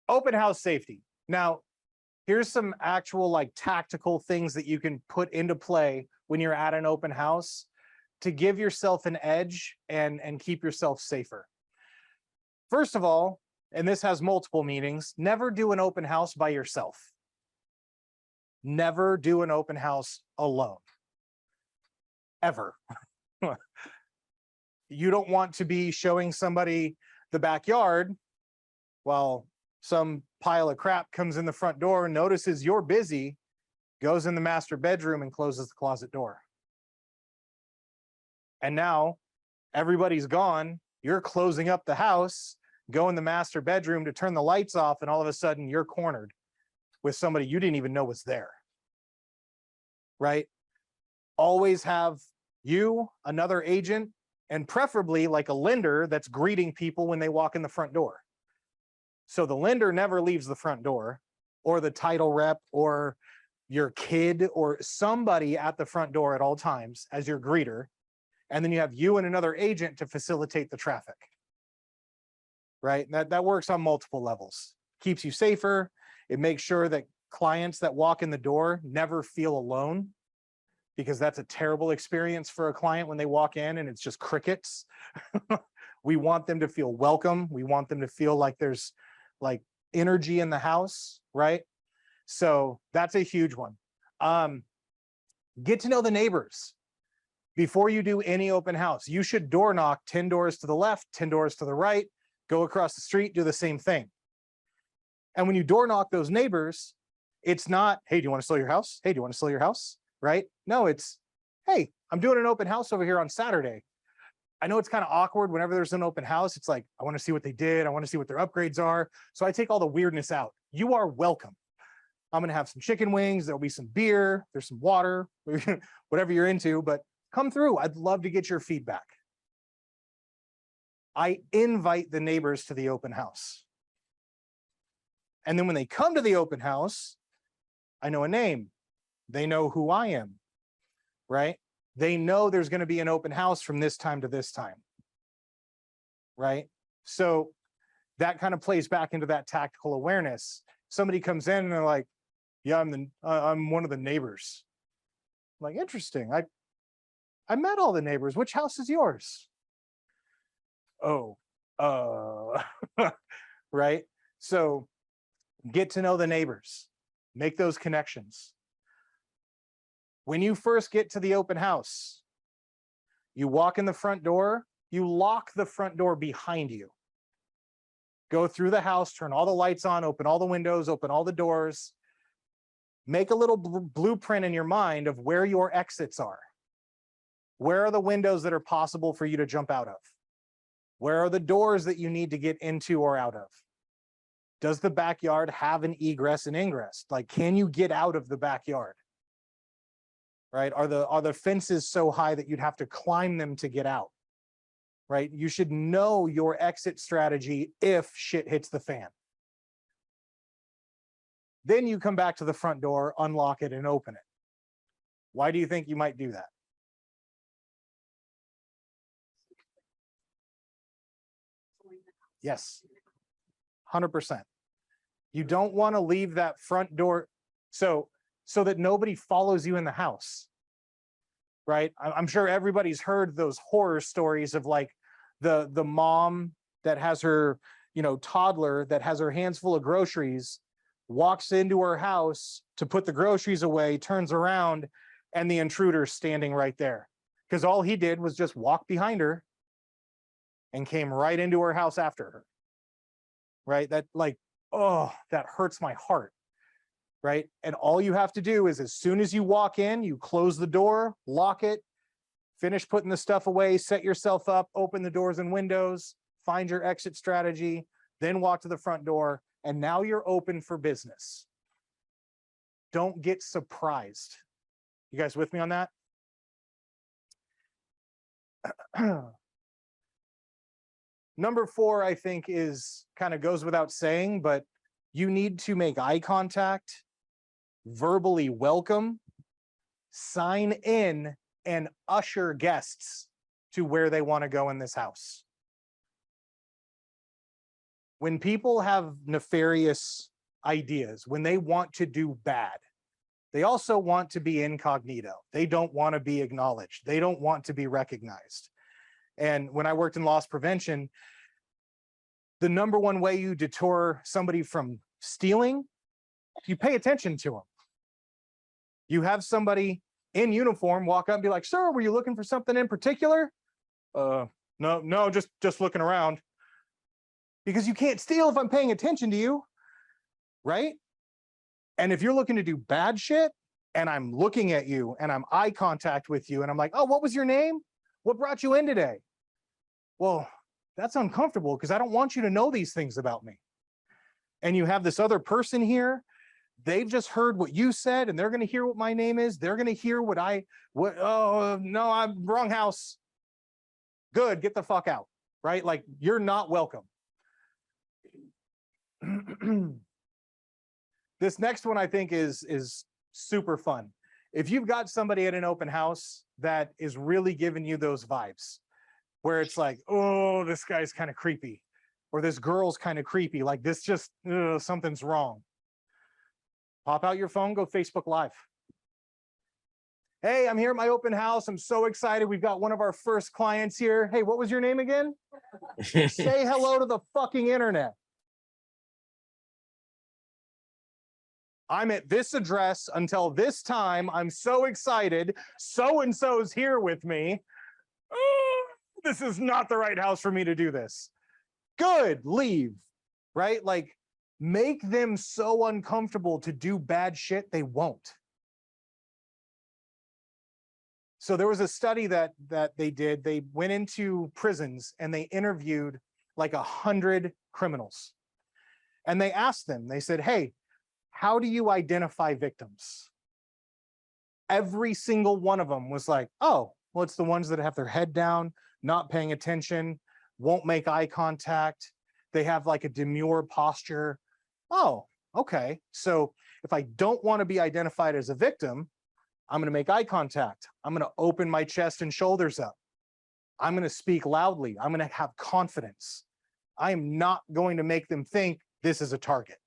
Open house safety. Now, here's some actual like tactical things that you can put into play when you're at an open house to give yourself an edge and keep yourself safer. First of all, and this has multiple meanings, never do an open house by yourself. Never do an open house alone. Ever. You don't want to be showing somebody the backyard while some pile of crap comes in the front door and notices you're busy, goes in the master bedroom and closes the closet door. And now everybody's gone, you're closing up the house, go in the master bedroom to turn the lights off, and all of a sudden you're cornered with somebody you didn't even know was there, right? Always have you, another agent, and preferably like a lender that's greeting people when they walk in the front door. So the lender never leaves the front door, or the title rep, or your kid, or somebody at the front door at all times as your greeter. And then you have you and another agent to facilitate the traffic, right? That works on multiple levels. Keeps you safer. It makes sure that clients that walk in the door never feel alone, because that's a terrible experience for a client when they walk in and it's just crickets. We want them to feel welcome. We want them to feel like there's like energy in the house, right? So that's a huge one. Get to know the neighbors. Before you do any open house, you should door knock 10 doors to the left, 10 doors to the right, go across the street, do the same thing. And when you door knock those neighbors, it's not, hey, do you want to sell your house? Hey, do you want to sell your house? Right? No, it's, hey, I'm doing an open house over here on Saturday. I know it's kind of awkward whenever there's an open house. It's like, I want to see what they did. I want to see what their upgrades are. So I take all the weirdness out. You are welcome. I'm going to have some chicken wings. There'll be some beer. There's some water, whatever you're into, but come through. I'd love to get your feedback. I invite the neighbors to the open house. And then when they come to the open house, I know a name. They know who I am, right? They know there's going to be an open house from this time to this time, right? So that kind of plays back into that tactical awareness. Somebody comes in and they're like, yeah, I'm one of the neighbors. I'm like, interesting. I met all the neighbors. Which house is yours? Oh, right? So get to know the neighbors, make those connections. When you first get to the open house, you walk in the front door, you lock the front door behind you. Go through the house, turn all the lights on, open all the windows, open all the doors. Make a little blueprint in your mind of where your exits are. Where are the windows that are possible for you to jump out of? Where are the doors that you need to get into or out of? Does the backyard have an egress and ingress? Like, can you get out of the backyard? Right? Are the fences so high that you'd have to climb them to get out? Right? You should know your exit strategy if shit hits the fan. Then you come back to the front door, unlock it, and open it. Why do you think you might do that? Yes, 100%. You don't want to leave that front door so that nobody follows you in the house, right? I'm sure everybody's heard those horror stories of like the mom that has her, toddler that has her hands full of groceries, walks into her house to put the groceries away, turns around, and the intruder's standing right there. Because all he did was just walk behind her and came right into her house after her, right? That like, oh, that hurts my heart, right? And all you have to do is as soon as you walk in, you close the door, lock it, finish putting the stuff away, set yourself up, open the doors and windows, find your exit strategy, then walk to the front door, and now you're open for business. Don't get surprised. You guys with me on that? Number 4, I think, is kind of goes without saying, but you need to make eye contact, verbally welcome, sign in, and usher guests to where they want to go in this house. When people have nefarious ideas, when they want to do bad, they also want to be incognito. They don't want to be acknowledged. They don't want to be recognized. And when I worked in loss prevention, the number one way you deter somebody from stealing, you pay attention to them. You have somebody in uniform walk up and be like, "Sir, were you looking for something in particular?" No, just looking around. Because you can't steal if I'm paying attention to you, right? And if you're looking to do bad shit and I'm looking at you and I'm eye contact with you and I'm like, "Oh, what was your name? What brought you in today?" Well, that's uncomfortable because I don't want you to know these things about me. And you have this other person here, they've just heard what you said and they're going to hear what my name is. They're going to hear oh, no, I'm wrong house. Good, get the fuck out, right? Like, you're not welcome. This next one I think is super fun. If you've got somebody at an open house that is really giving you those vibes, where it's like, "Oh, this guy's kind of creepy," or "This girl's kind of creepy," like this just, something's wrong. Pop out your phone, go Facebook Live. "Hey, I'm here at my open house. I'm so excited. We've got one of our first clients here. Hey, what was your name again?" Say hello to the fucking internet. "I'm at this address until this time. I'm so excited. So-and-so's here with me. This is not the right house for me to do this." Good, leave, right? Like, make them so uncomfortable to do bad shit, they won't. So there was a study that they did. They went into prisons and they interviewed like 100 criminals. And they asked them, they said, "Hey, how do you identify victims?" Every single one of them was like, "Oh, well, it's the ones that have their head down, not paying attention, won't make eye contact. They have like a demure posture." Oh, okay. So if I don't want to be identified as a victim, I'm going to make eye contact. I'm going to open my chest and shoulders up. I'm going to speak loudly. I'm going to have confidence. I am not going to make them think this is a target.